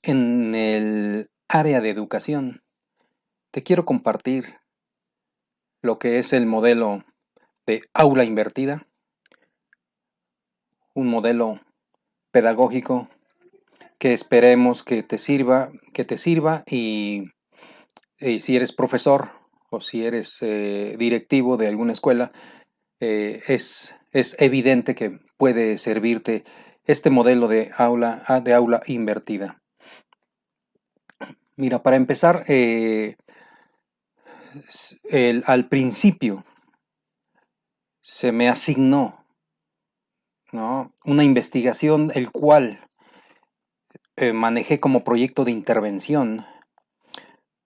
En el área de educación, te quiero compartir lo que es el modelo de aula invertida, un modelo pedagógico que esperemos que te sirva y si eres profesor o si eres directivo de alguna escuela, es evidente que puede servirte este modelo de aula invertida. Mira, para empezar, al principio se me asignó, ¿no?, una investigación, el cual manejé como proyecto de intervención,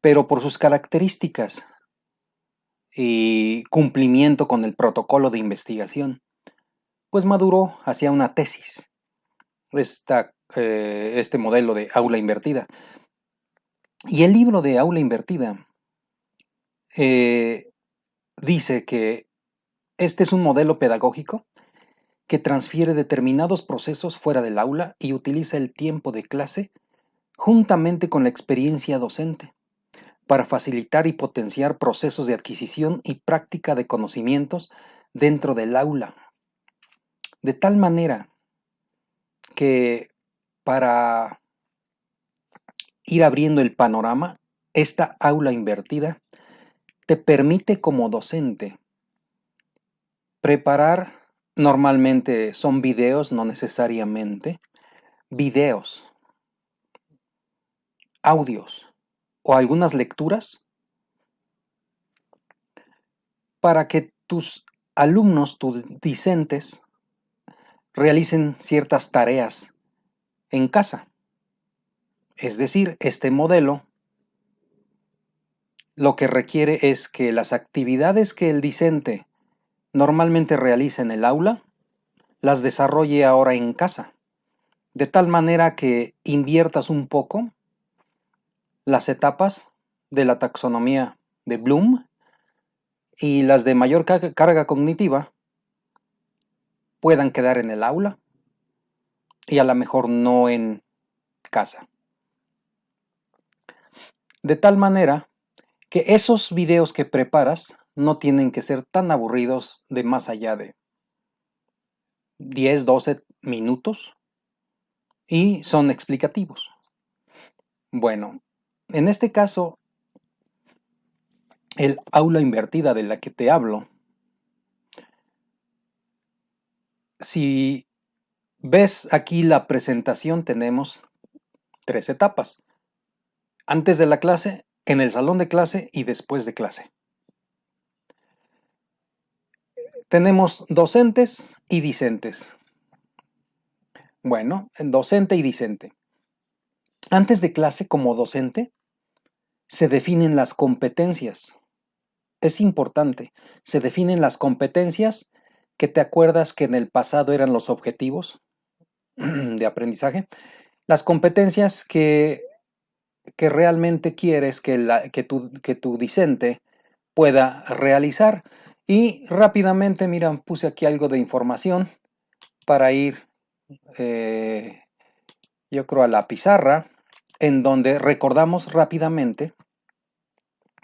pero por sus características y cumplimiento con el protocolo de investigación, pues maduró hacia una tesis, este modelo de aula invertida. Y el libro de aula invertida dice que este es un modelo pedagógico que transfiere determinados procesos fuera del aula y utiliza el tiempo de clase juntamente con la experiencia docente para facilitar y potenciar procesos de adquisición y práctica de conocimientos dentro del aula. De tal manera que para ir abriendo el panorama, esta aula invertida te permite como docente preparar, normalmente son videos, no necesariamente, videos, audios o algunas lecturas para que tus alumnos, tus discentes, realicen ciertas tareas en casa. Es decir, este modelo lo que requiere es que las actividades que el discente normalmente realiza en el aula, las desarrolle ahora en casa, de tal manera que inviertas un poco las etapas de la taxonomía de Bloom y las de mayor carga cognitiva puedan quedar en el aula y a lo mejor no en casa. De tal manera que esos videos que preparas no tienen que ser tan aburridos de más allá de 10, 12 minutos y son explicativos. Bueno, en este caso, el aula invertida de la que te hablo, si ves aquí la presentación, tenemos 3 etapas: antes de la clase, en el salón de clase y después de clase. Tenemos docentes y discentes. Bueno, docente y discente. Antes de clase, como docente, se definen las competencias. Es importante, se definen las competencias que te acuerdas que en el pasado eran los objetivos de aprendizaje, las competencias que realmente quieres que tu discente pueda realizar. Y rápidamente, mira, puse aquí algo de información para ir, yo creo, a la pizarra, en donde recordamos rápidamente.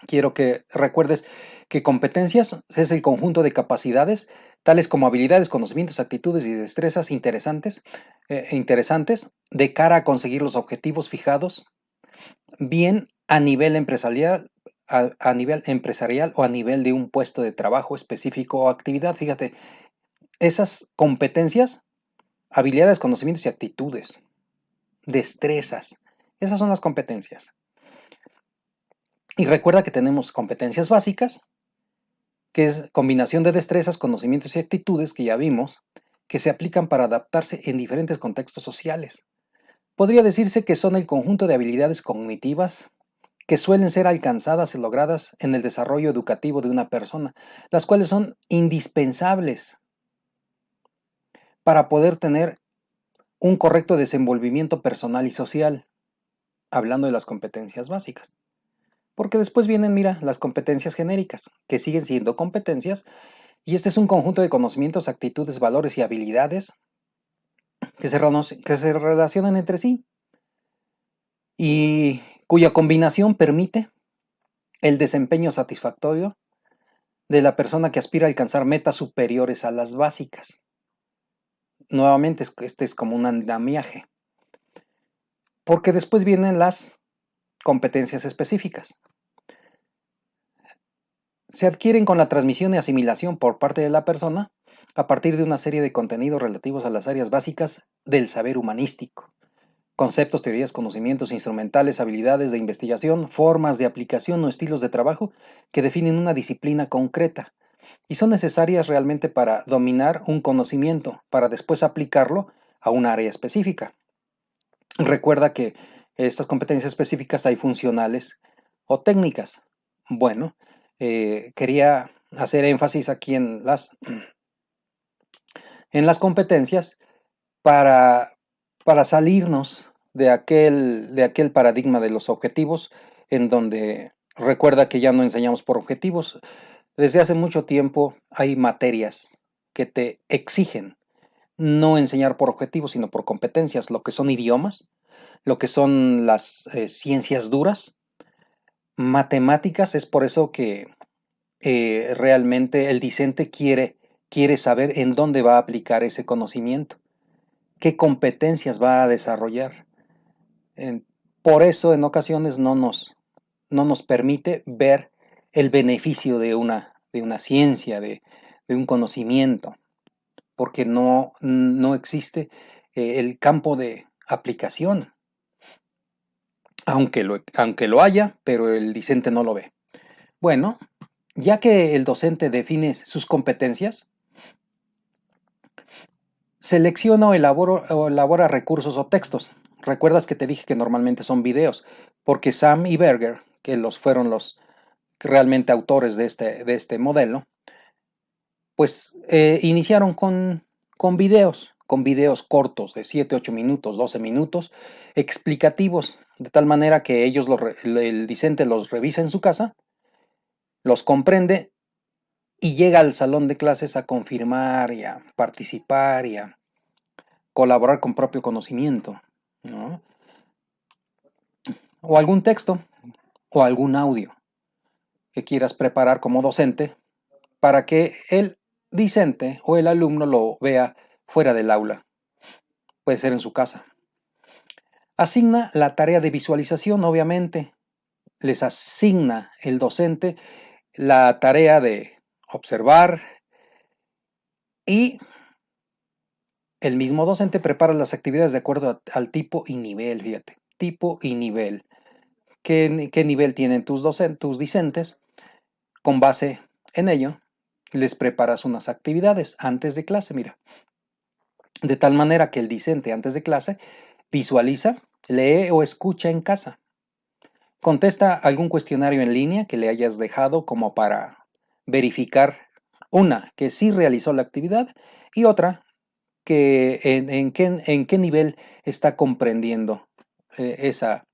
Quiero que recuerdes que competencias es el conjunto de capacidades, tales como habilidades, conocimientos, actitudes y destrezas interesantes de cara a conseguir los objetivos fijados, bien a nivel empresarial, a nivel empresarial o a nivel de un puesto de trabajo específico o actividad. Fíjate, esas competencias, habilidades, conocimientos y actitudes, destrezas, esas son las competencias. Y recuerda que tenemos competencias básicas, que es combinación de destrezas, conocimientos y actitudes que ya vimos, que se aplican para adaptarse en diferentes contextos sociales. Podría decirse que son el conjunto de habilidades cognitivas que suelen ser alcanzadas y logradas en el desarrollo educativo de una persona, las cuales son indispensables para poder tener un correcto desenvolvimiento personal y social, hablando de las competencias básicas. Porque después vienen, mira, las competencias genéricas, que siguen siendo competencias, y este es un conjunto de conocimientos, actitudes, valores y habilidades que se relacionan entre sí. y cuya combinación permite el desempeño satisfactorio de la persona que aspira a alcanzar metas superiores a las básicas. Nuevamente, este es como un andamiaje, porque después vienen las competencias específicas. Se adquieren con la transmisión y asimilación por parte de la persona a partir de una serie de contenidos relativos a las áreas básicas del saber humanístico. Conceptos, teorías, conocimientos instrumentales, habilidades de investigación, formas de aplicación o estilos de trabajo que definen una disciplina concreta y son necesarias realmente para dominar un conocimiento, para después aplicarlo a un área específica. Recuerda que estas competencias específicas hay funcionales o técnicas. Bueno, quería hacer énfasis aquí en las competencias para, para salirnos de aquel paradigma de los objetivos, en donde recuerda que ya no enseñamos por objetivos. Desde hace mucho tiempo hay materias que te exigen no enseñar por objetivos, sino por competencias, lo que son idiomas, lo que son las ciencias duras, matemáticas. Es por eso que realmente el discente quiere saber en dónde va a aplicar ese conocimiento, qué competencias va a desarrollar. Por eso en ocasiones no nos permite ver el beneficio de una ciencia, de un conocimiento, porque no existe el campo de aplicación, aunque lo haya, pero el discente no lo ve. Bueno, ya que el docente define sus competencias, selecciona o elabora recursos o textos. Recuerdas que te dije que normalmente son videos, porque Sam y Berger, que fueron los realmente autores de este modelo, pues iniciaron con videos cortos de 7, 8 minutos, 12 minutos, explicativos, de tal manera que el discente los revisa en su casa, los comprende y llega al salón de clases a confirmar y a participar y a colaborar con propio conocimiento, ¿no? O algún texto o algún audio que quieras preparar como docente para que el discente o el alumno lo vea fuera del aula. Puede ser en su casa. Asigna la tarea de visualización, obviamente. Les asigna el docente la tarea de observar y el mismo docente prepara las actividades de acuerdo al tipo y nivel, fíjate, tipo y nivel. ¿Qué nivel tienen tus discentes? Con base en ello, les preparas unas actividades antes de clase, mira. De tal manera que el discente antes de clase visualiza, lee o escucha en casa. Contesta algún cuestionario en línea que le hayas dejado como para verificar, una, que sí realizó la actividad y otra, que en qué nivel está comprendiendo esa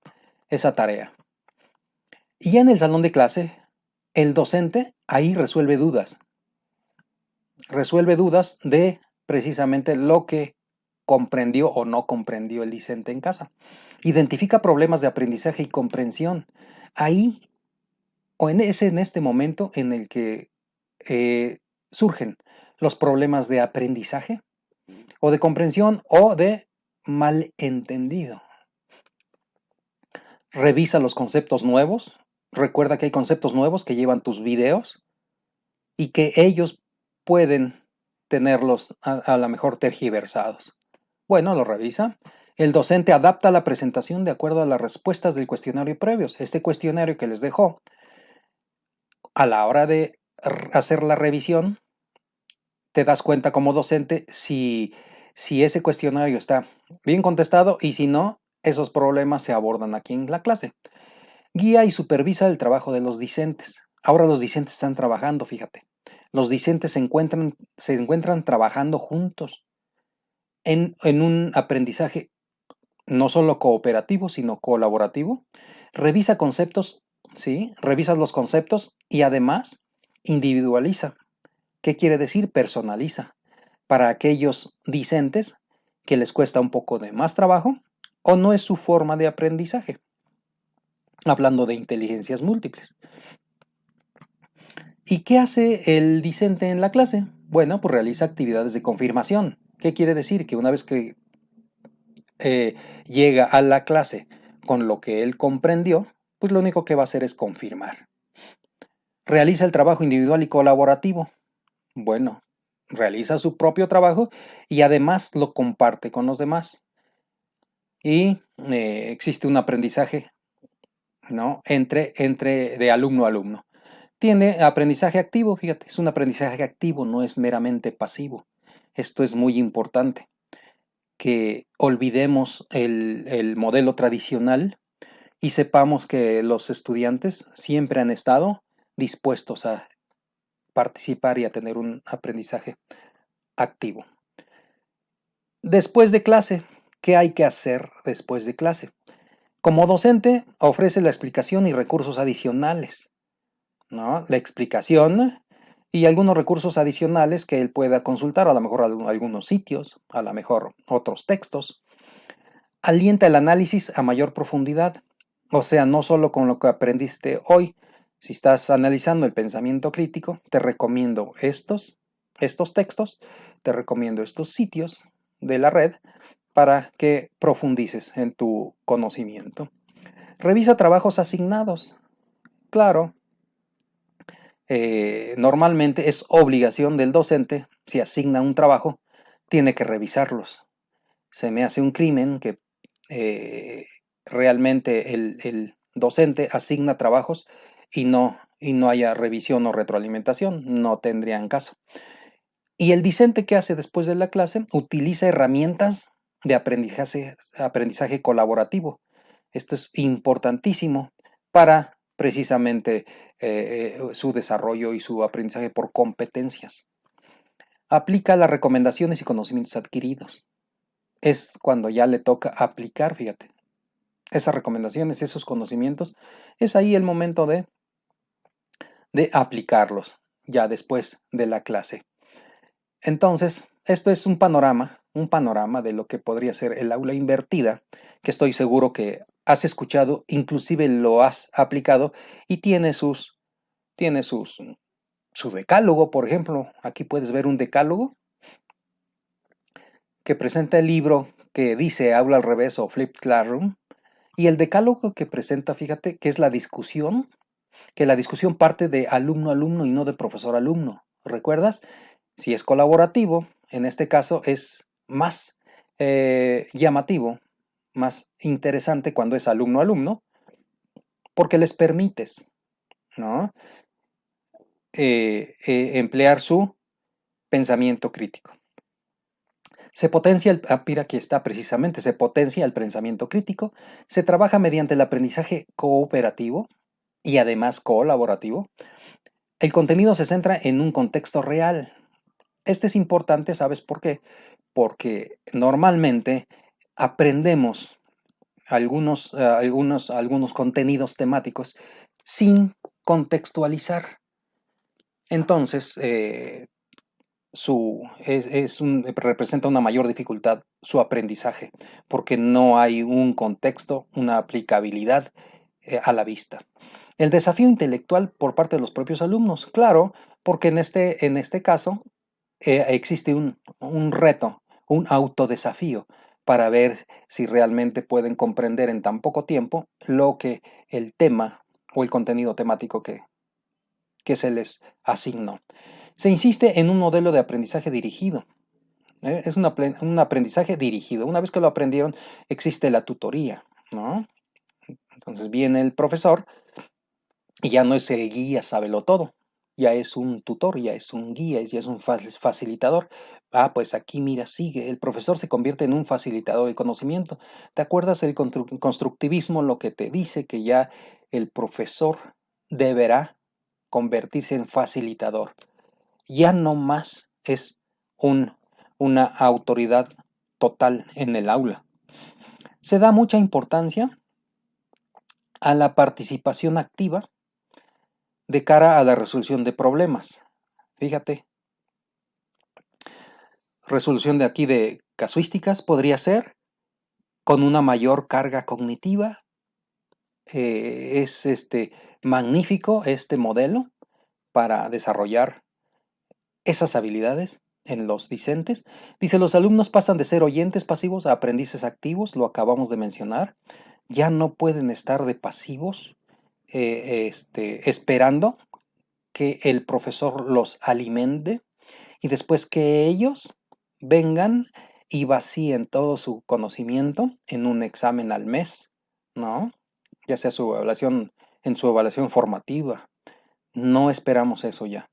tarea. Y en el salón de clase, el docente ahí resuelve dudas de precisamente lo que comprendió o no comprendió el discente en casa. Identifica problemas de aprendizaje y comprensión. Ahí, en este momento en el que surgen los problemas de aprendizaje o de comprensión o de malentendido. Revisa los conceptos nuevos. Recuerda que hay conceptos nuevos que llevan tus videos y que ellos pueden tenerlos a lo mejor tergiversados. Bueno, lo revisa. El docente adapta la presentación de acuerdo a las respuestas del cuestionario previos. Este cuestionario que les dejó, a la hora de hacer la revisión, te das cuenta como docente si ese cuestionario está bien contestado y si no, esos problemas se abordan aquí en la clase. Guía y supervisa el trabajo de los discentes. Ahora los discentes están trabajando, fíjate. Los discentes se encuentran trabajando juntos en un aprendizaje no solo cooperativo, sino colaborativo. Revisa conceptos, ¿sí? Revisas los conceptos y además individualiza. ¿Qué quiere decir? Personaliza. Para aquellos discentes que les cuesta un poco de más trabajo o no es su forma de aprendizaje. hablando de inteligencias múltiples. ¿Y qué hace el discente en la clase? Bueno, pues realiza actividades de confirmación. ¿Qué quiere decir? Que una vez que eh, llega a la clase con lo que él comprendió, pues lo único que va a hacer es confirmar. Realiza el trabajo individual y colaborativo. Bueno, realiza su propio trabajo y además lo comparte con los demás. Y existe un aprendizaje, ¿no? De alumno a alumno. Tiene aprendizaje activo, fíjate, es un aprendizaje activo, no es meramente pasivo. Esto es muy importante, que olvidemos el modelo tradicional y sepamos que los estudiantes siempre han estado dispuestos a participar y a tener un aprendizaje activo. Después de clase, ¿qué hay que hacer después de clase? Como docente, ofrece la explicación y recursos adicionales, ¿no? La explicación y algunos recursos adicionales que él pueda consultar, a lo mejor algunos sitios, a lo mejor otros textos. Alienta el análisis a mayor profundidad, o sea, no solo con lo que aprendiste hoy. Si estás analizando el pensamiento crítico, te recomiendo estos textos, te recomiendo estos sitios de la red para que profundices en tu conocimiento. Revisa trabajos asignados. Claro, normalmente es obligación del docente, si asigna un trabajo, tiene que revisarlos. Se me hace un crimen que eh, realmente el docente asigna trabajos y no haya revisión o retroalimentación, no tendrían caso. Y el discente que hace después de la clase utiliza herramientas de aprendizaje colaborativo. Esto es importantísimo para precisamente su desarrollo y su aprendizaje por competencias. Aplica las recomendaciones y conocimientos adquiridos. Es cuando ya le toca aplicar, fíjate, esas recomendaciones, esos conocimientos, es ahí el momento de aplicarlos, ya después de la clase. Entonces, esto es un panorama de lo que podría ser el aula invertida, que estoy seguro que has escuchado, inclusive lo has aplicado y tiene su decálogo, por ejemplo. Aquí puedes ver un decálogo que presenta el libro que dice Aula al revés o Flipped Classroom. Y el decálogo que presenta, fíjate, que es la discusión, que la discusión parte de alumno a alumno y no de profesor a alumno. ¿Recuerdas? Si es colaborativo, en este caso es más llamativo, más interesante cuando es alumno a alumno, porque les permites, ¿no? Emplear su pensamiento crítico. Se potencia mira, aquí está precisamente, se potencia el pensamiento crítico, se trabaja mediante el aprendizaje cooperativo y además colaborativo. El contenido se centra en un contexto real. Este es importante, ¿sabes por qué? Porque normalmente aprendemos algunos contenidos temáticos sin contextualizar. Entonces, representa una mayor dificultad su aprendizaje, porque no hay un contexto, una aplicabilidad a la vista. El desafío intelectual por parte de los propios alumnos, claro, porque en este caso existe un reto, un autodesafío para ver si realmente pueden comprender en tan poco tiempo lo que el tema o el contenido temático que se les asignó. Se insiste en un modelo de aprendizaje dirigido. Es un aprendizaje dirigido. Una vez que lo aprendieron, existe la tutoría, ¿no? Entonces viene el profesor y ya no es el guía, sábelo todo. Ya es un tutor, ya es un guía, ya es un facilitador. Ah, pues aquí mira, sigue. El profesor se convierte en un facilitador de conocimiento. ¿Te acuerdas el constructivismo lo que te dice que ya el profesor deberá convertirse en facilitador? Ya no más es un, una autoridad total en el aula. Se da mucha importancia a la participación activa de cara a la resolución de problemas. Fíjate, resolución de aquí de casuísticas podría ser con una mayor carga cognitiva, es magnífico este modelo para desarrollar esas habilidades en los discentes. Dice, los alumnos pasan de ser oyentes pasivos a aprendices activos, lo acabamos de mencionar. Ya no pueden estar de pasivos esperando que el profesor los alimente y después que ellos vengan y vacíen todo su conocimiento en un examen al mes, ¿no? Ya sea su evaluación, en su evaluación formativa. No esperamos eso ya.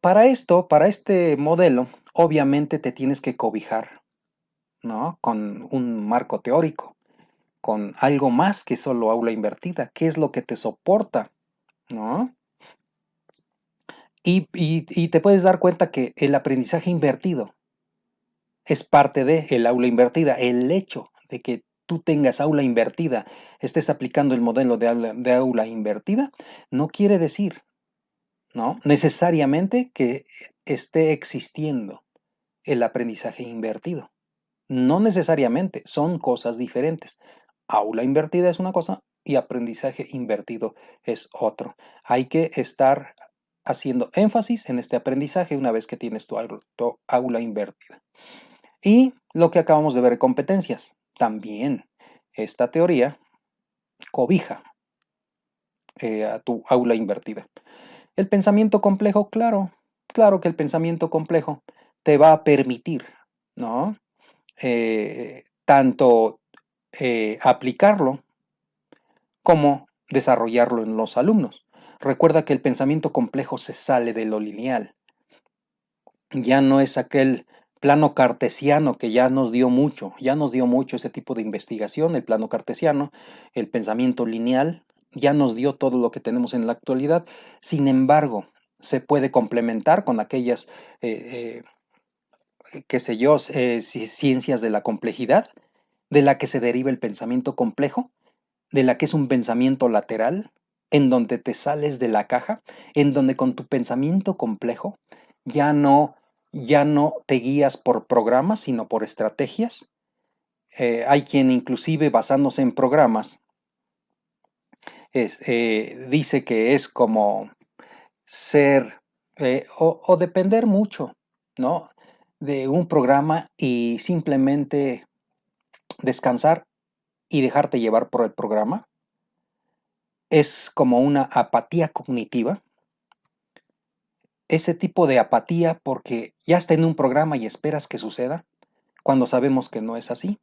Para esto, para este modelo, obviamente te tienes que cobijar, ¿no? Con un marco teórico, con algo más que solo aula invertida. ¿Qué es lo que te soporta, ¿no? Y te puedes dar cuenta que el aprendizaje invertido es parte de el aula invertida. El hecho de que tú tengas aula invertida, estés aplicando el modelo de aula invertida, no quiere decir, ¿no? Necesariamente que esté existiendo el aprendizaje invertido. No necesariamente, son cosas diferentes. Aula invertida es una cosa y aprendizaje invertido es otro. Hay que estar haciendo énfasis en este aprendizaje una vez que tienes tu aula invertida. Y lo que acabamos de ver, competencias. También esta teoría cobija a tu aula invertida. El pensamiento complejo, claro que el pensamiento complejo te va a permitir, ¿no? Tanto aplicarlo como desarrollarlo en los alumnos. Recuerda que el pensamiento complejo se sale de lo lineal. Ya no es aquel plano cartesiano que ya nos dio mucho ese tipo de investigación, el plano cartesiano, el pensamiento lineal, ya nos dio todo lo que tenemos en la actualidad. Sin embargo, se puede complementar con aquellas, qué sé yo, ciencias de la complejidad, de la que se deriva el pensamiento complejo, de la que es un pensamiento lateral, en donde te sales de la caja, en donde con tu pensamiento complejo ya no, ya no te guías por programas, sino por estrategias. Hay quien inclusive basándose en programas dice que es como ser o depender mucho, ¿no? De un programa y simplemente descansar y dejarte llevar por el programa. Es como una apatía cognitiva. Ese tipo de apatía porque ya está en un programa y esperas que suceda, cuando sabemos que no es así.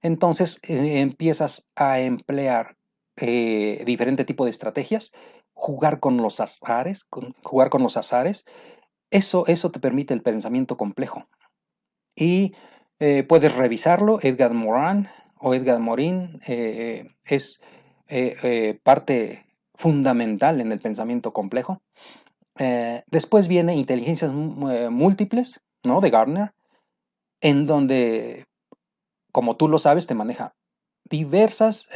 Entonces empiezas a emplear diferente tipo de estrategias, jugar con los azares, jugar con los azares. Eso te permite el pensamiento complejo. Y puedes revisarlo. Edgar Morin es parte fundamental en el pensamiento complejo. Después viene inteligencias múltiples, ¿no? De Gardner, en donde, como tú lo sabes, te maneja diversas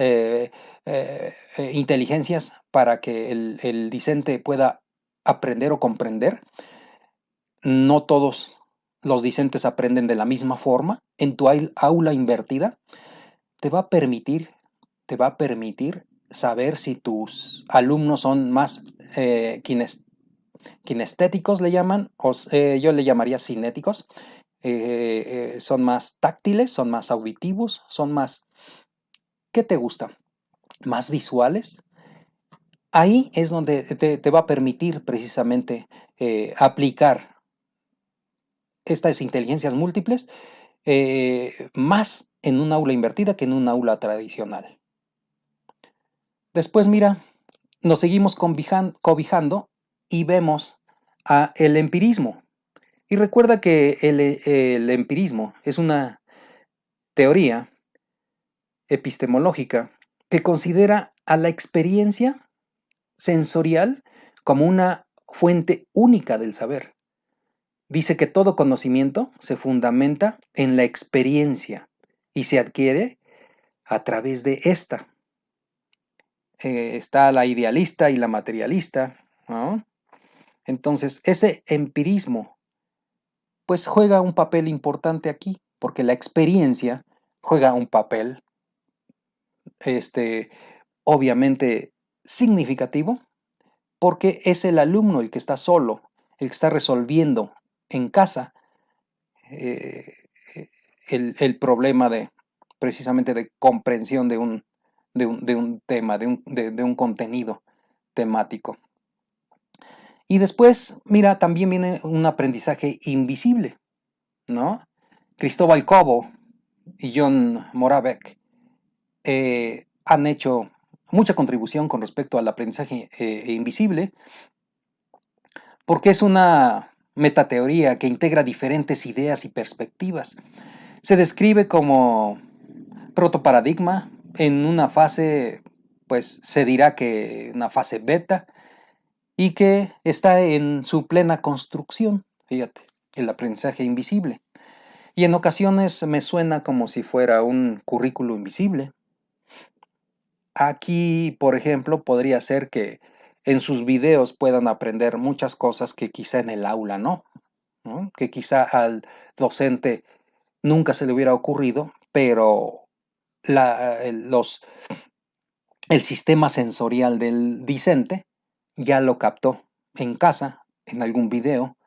inteligencias para que el discente pueda aprender o comprender. No todos los discentes aprenden de la misma forma. En tu aula invertida te va a permitir, te va a permitir saber si tus alumnos son más kinestéticos, le llaman, o yo le llamaría cinéticos. Son más táctiles, son más auditivos, son más, ¿qué te gusta? Más visuales. Ahí es donde te va a permitir precisamente aplicar estas inteligencias múltiples más en un aula invertida que en un aula tradicional. Después, mira, nos seguimos cobijando y vemos a el empirismo. Y recuerda que el empirismo es una teoría epistemológica que considera a la experiencia sensorial como una fuente única del saber. Dice que todo conocimiento se fundamenta en la experiencia y se adquiere a través de esta. Está la idealista y la materialista, ¿no? Entonces, ese empirismo, pues juega un papel importante aquí, porque la experiencia juega un papel este, obviamente significativo, porque es el alumno el que está solo, el que está resolviendo en casa eh, el problema de precisamente de comprensión de un tema, de un contenido temático. Y después, mira, también viene un aprendizaje invisible, ¿no? Cristóbal Cobo y John Moravec han hecho mucha contribución con respecto al aprendizaje invisible, porque es una metateoría que integra diferentes ideas y perspectivas. Se describe como protoparadigma en una fase, pues se dirá que una fase beta, y que está en su plena construcción, fíjate, el aprendizaje invisible. Y en ocasiones me suena como si fuera un currículo invisible. Aquí, por ejemplo, podría ser que en sus videos puedan aprender muchas cosas que quizá en el aula ¿no? Que quizá al docente nunca se le hubiera ocurrido, pero el sistema sensorial del discente ya lo captó en casa, en algún video,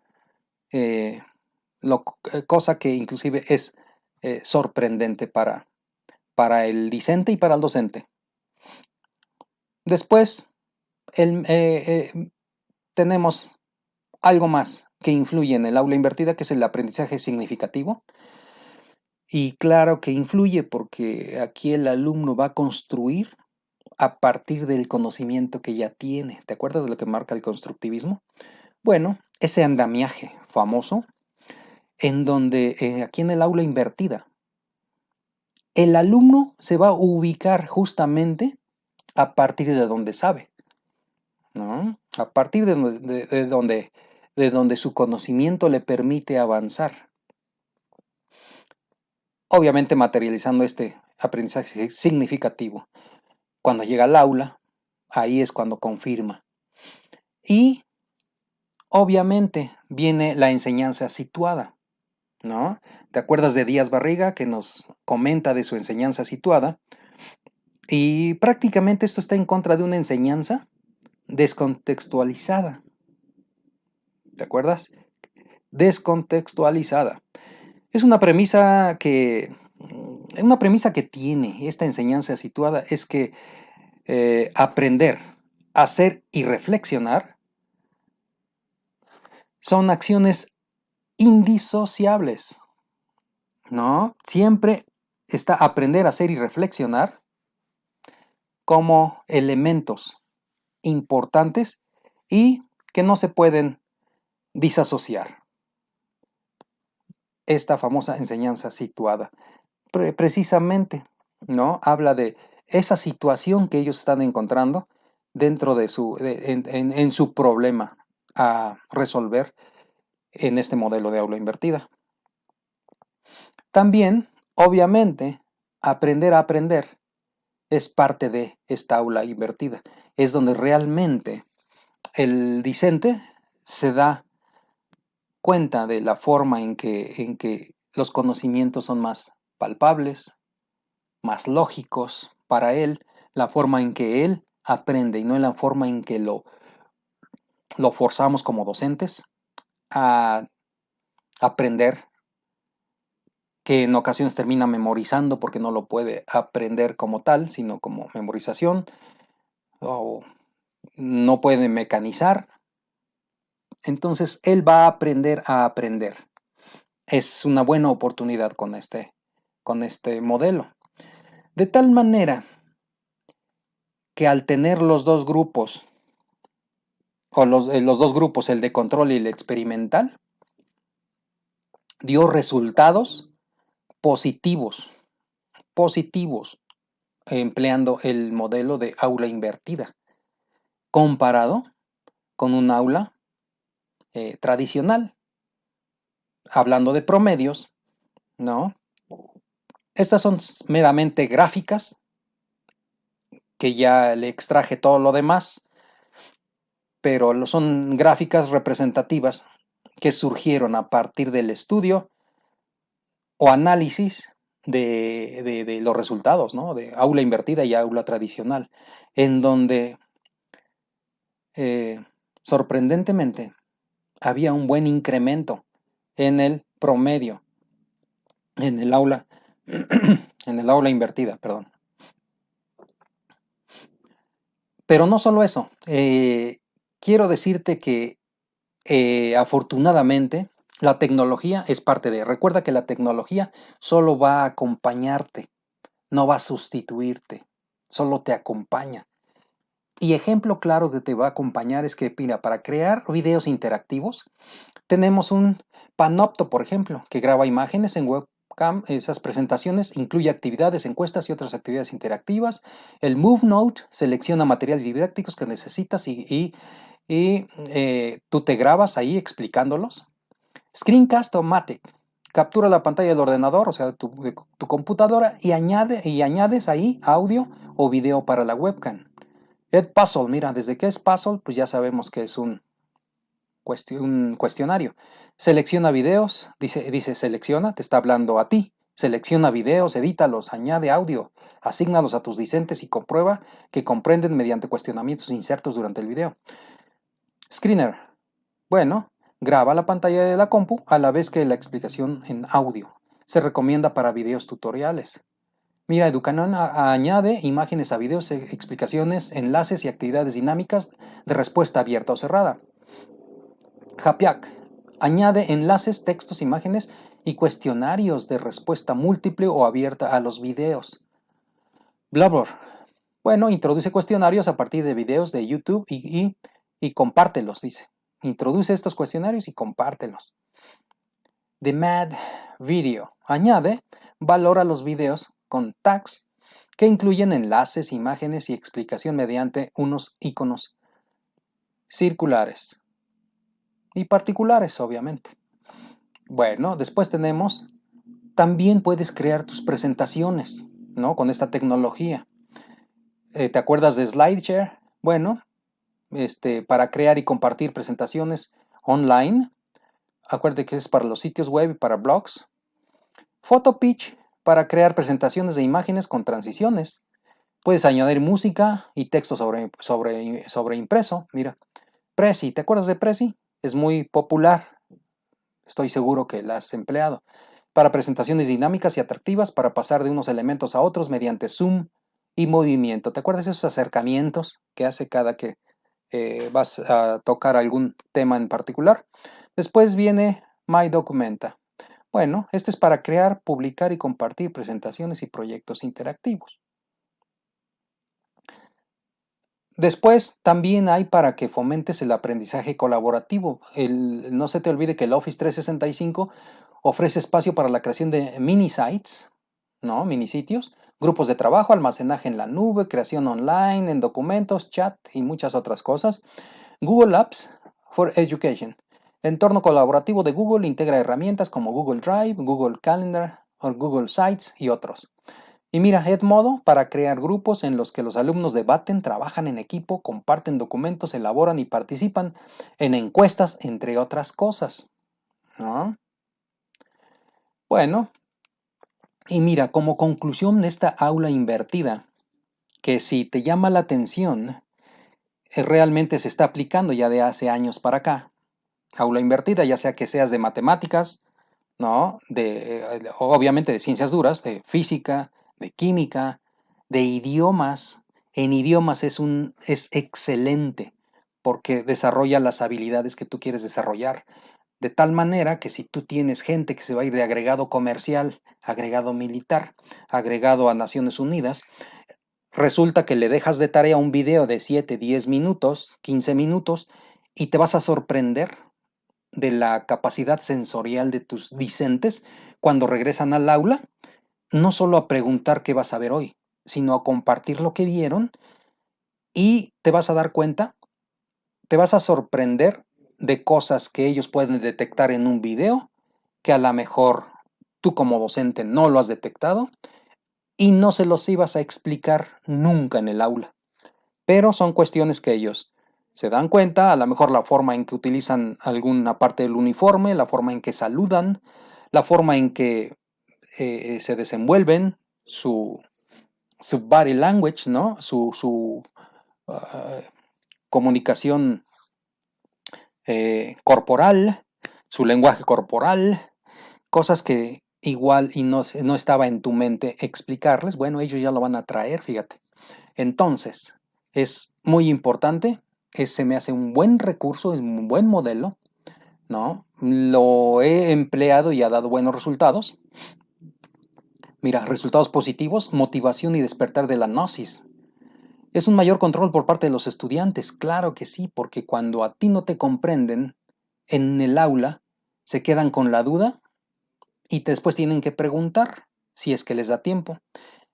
eh, cosa que inclusive es sorprendente para el discente y para el docente. Después tenemos algo más que influye en el aula invertida, que es el aprendizaje significativo. Y claro que influye porque aquí el alumno va a construir a partir del conocimiento que ya tiene. ¿Te acuerdas de lo que marca el constructivismo? Bueno, ese andamiaje famoso en donde aquí en el aula invertida, el alumno se va a ubicar justamente a partir de donde sabe, ¿no? A partir de donde su conocimiento le permite avanzar. Obviamente materializando este aprendizaje significativo. Cuando llega al aula, ahí es cuando confirma. Y obviamente viene la enseñanza situada, ¿no? ¿Te acuerdas de Díaz Barriga que nos comenta de su enseñanza situada? Y prácticamente esto está en contra de una enseñanza descontextualizada. ¿Te acuerdas? Descontextualizada. Es una premisa que tiene esta enseñanza situada, es que aprender, hacer y reflexionar son acciones indisociables, ¿no? Siempre está aprender, hacer y reflexionar como elementos importantes y que no se pueden disasociar. Esta famosa enseñanza situada, precisamente, ¿no? Habla de esa situación que ellos están encontrando dentro de en su problema a resolver en este modelo de aula invertida. También, obviamente, aprender a aprender es parte de esta aula invertida. Es donde realmente el discente se da cuenta de la forma en que los conocimientos son más palpables, más lógicos para él, la forma en que él aprende y no en la forma en que lo forzamos como docentes a aprender, que en ocasiones termina memorizando porque no lo puede aprender como tal, sino como memorización, o no puede mecanizar. Entonces él va a aprender a aprender. Es una buena oportunidad con este modelo. De tal manera que al tener los dos grupos, o los dos grupos, el de control y el experimental, dio resultados positivos, empleando el modelo de aula invertida, comparado con un aula tradicional. Hablando de promedios, ¿no? Estas son meramente gráficas, que ya le extraje todo lo demás, pero son gráficas representativas que surgieron a partir del estudio o análisis de los resultados, ¿no? De aula invertida y aula tradicional, en donde sorprendentemente había un buen incremento en el promedio, en el aula, en el aula invertida, perdón. Pero no solo eso, quiero decirte que afortunadamente la tecnología es parte de. Recuerda que la tecnología solo va a acompañarte, no va a sustituirte, solo te acompaña. Y ejemplo claro que te va a acompañar es que, mira, para crear videos interactivos, tenemos un Panopto, por ejemplo, que graba imágenes en webcam. Esas presentaciones incluye actividades, encuestas y otras actividades interactivas. El MoveNote selecciona materiales didácticos que necesitas y tú te grabas ahí explicándolos. Screencast-O-Matic captura la pantalla del ordenador, o sea, de tu computadora, y añades ahí audio o video para la webcam. Edpuzzle, mira, desde que es puzzle, pues ya sabemos que es un cuestionario. Selecciona videos, dice selecciona, te está hablando a ti. Selecciona videos, edítalos, añade audio, asígnalos a tus discentes y comprueba que comprenden mediante cuestionamientos insertos durante el video. Screener, bueno, graba la pantalla de la compu a la vez que la explicación en audio. Se recomienda para videos tutoriales. Mira, Educanon añade imágenes a videos, explicaciones, enlaces y actividades dinámicas de respuesta abierta o cerrada. Japiak añade enlaces, textos, imágenes y cuestionarios de respuesta múltiple o abierta a los videos. Blabber, bueno, introduce cuestionarios a partir de videos de YouTube y compártelos, dice. Introduce estos cuestionarios y compártelos. The Mad Video añade valor a los videos con tags que incluyen enlaces, imágenes y explicación mediante unos iconos circulares y particulares, obviamente. Bueno, después tenemos, también puedes crear tus presentaciones, ¿no? Con esta tecnología. ¿Te acuerdas de SlideShare? Bueno, para crear y compartir presentaciones online. Acuérdate que es para los sitios web y para blogs. PhotoPitch para crear presentaciones de imágenes con transiciones. Puedes añadir música y texto sobre impreso. Mira, Prezi, ¿te acuerdas de Prezi? Es muy popular. Estoy seguro que la has empleado. Para presentaciones dinámicas y atractivas, para pasar de unos elementos a otros mediante zoom y movimiento. ¿Te acuerdas de esos acercamientos que hace cada que vas a tocar algún tema en particular? Después viene My Documenta. Bueno, este es para crear, publicar y compartir presentaciones y proyectos interactivos. Después también hay para que fomentes el aprendizaje colaborativo. No se te olvide que el Office 365 ofrece espacio para la creación de mini sites, ¿no? Mini sitios, grupos de trabajo, almacenaje en la nube, creación online, en documentos, chat y muchas otras cosas. Google Apps for Education. Entorno colaborativo de Google integra herramientas como Google Drive, Google Calendar o Google Sites y otros. Y mira, Edmodo para crear grupos en los que los alumnos debaten, trabajan en equipo, comparten documentos, elaboran y participan en encuestas, entre otras cosas, ¿no? Bueno, y mira, como conclusión de esta aula invertida, que si te llama la atención, realmente se está aplicando ya de hace años para acá. Aula invertida, ya sea que seas de matemáticas, ¿no? Obviamente de ciencias duras, de física, de química, de idiomas. En idiomas es excelente porque desarrolla las habilidades que tú quieres desarrollar. De tal manera que si tú tienes gente que se va a ir de agregado comercial, agregado militar, agregado a Naciones Unidas, resulta que le dejas de tarea un video de 7, 10 minutos, 15 minutos, y te vas a sorprender de la capacidad sensorial de tus discentes cuando regresan al aula, no solo a preguntar qué vas a ver hoy, sino a compartir lo que vieron y te vas a dar cuenta, te vas a sorprender de cosas que ellos pueden detectar en un video que a lo mejor tú como docente no lo has detectado y no se los ibas a explicar nunca en el aula. Pero son cuestiones que ellos se dan cuenta, a lo mejor la forma en que utilizan alguna parte del uniforme, la forma en que saludan, la forma en que se desenvuelven, su body language, ¿no? Su comunicación corporal, su lenguaje corporal, cosas que igual y no estaba en tu mente explicarles, bueno, ellos ya lo van a traer, fíjate. Entonces, es muy importante, se me hace un buen recurso, un buen modelo, ¿no? Lo he empleado y ha dado buenos resultados. Mira, resultados positivos, motivación y despertar de la gnosis. Es un mayor control por parte de los estudiantes, claro que sí, porque cuando a ti no te comprenden en el aula, se quedan con la duda y después tienen que preguntar si es que les da tiempo.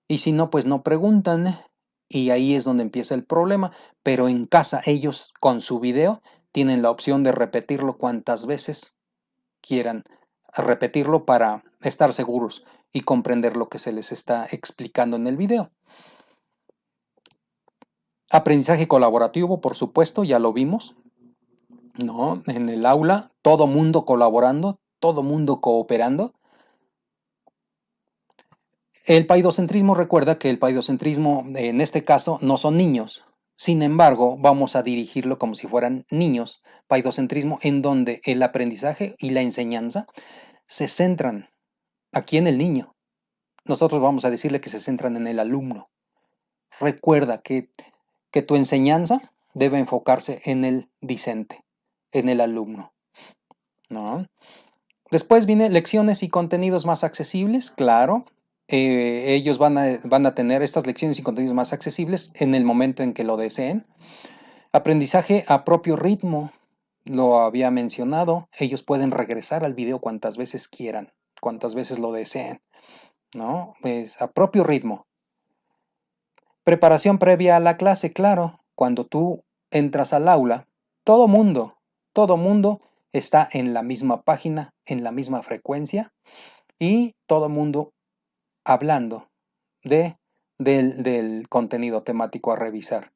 Y si no, pues no preguntan y ahí es donde empieza el problema. Pero en casa ellos con su video tienen la opción de repetirlo cuantas veces quieran, repetirlo para estar seguros y comprender lo que se les está explicando en el video. Aprendizaje colaborativo, por supuesto, ya lo vimos, ¿no? En el aula, todo mundo colaborando, todo mundo cooperando. El paidocentrismo, recuerda que el paidocentrismo en este caso no son niños. Sin embargo, vamos a dirigirlo como si fueran niños. Paidocentrismo en donde el aprendizaje y la enseñanza se centran aquí en el niño. Nosotros vamos a decirle que se centran en el alumno. Recuerda que tu enseñanza debe enfocarse en el discente, en el alumno, ¿no? Después viene lecciones y contenidos más accesibles, claro. Ellos van a tener estas lecciones y contenidos más accesibles en el momento en que lo deseen. Aprendizaje a propio ritmo, lo había mencionado. Ellos pueden regresar al video cuantas veces quieran, cuantas veces lo deseen, ¿no? Pues a propio ritmo. Preparación previa a la clase, claro. Cuando tú entras al aula, todo mundo está en la misma página, en la misma frecuencia y todo mundo hablando del contenido temático a revisar.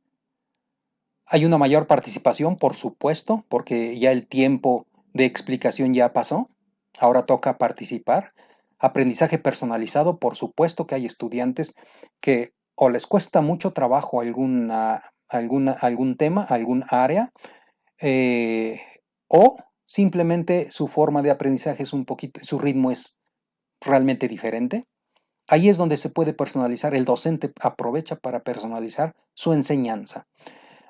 Hay una mayor participación, por supuesto, porque ya el tiempo de explicación ya pasó. Ahora toca participar. Aprendizaje personalizado, por supuesto que hay estudiantes que o les cuesta mucho trabajo algún tema, algún área, o simplemente su forma de aprendizaje es un poquito, su ritmo es realmente diferente. Ahí es donde se puede personalizar, el docente aprovecha para personalizar su enseñanza.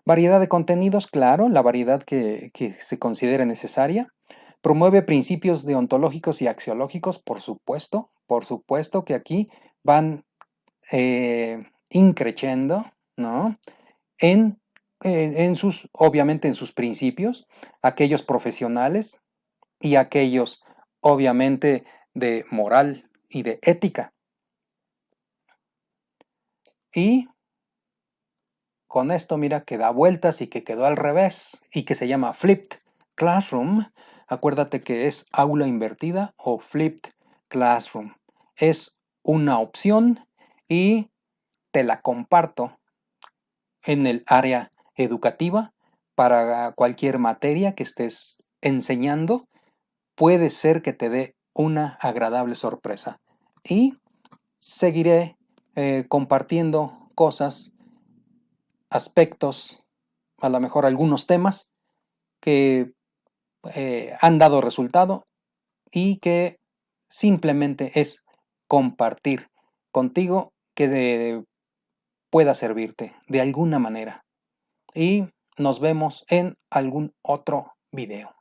Variedad de contenidos, claro, la variedad que se considere necesaria. Promueve principios deontológicos y axiológicos, por supuesto que aquí van increciendo, ¿no? Obviamente en sus principios, aquellos profesionales y aquellos, obviamente, de moral y de ética. Y con esto, mira, que da vueltas y que quedó al revés y que se llama Flipped Classroom. Acuérdate que es aula invertida o Flipped Classroom. Es una opción y te la comparto en el área educativa para cualquier materia que estés enseñando. Puede ser que te dé una agradable sorpresa. Y seguiré compartiendo cosas, aspectos, a lo mejor algunos temas que han dado resultado y que simplemente es compartir contigo que pueda servirte de alguna manera. Y nos vemos en algún otro video.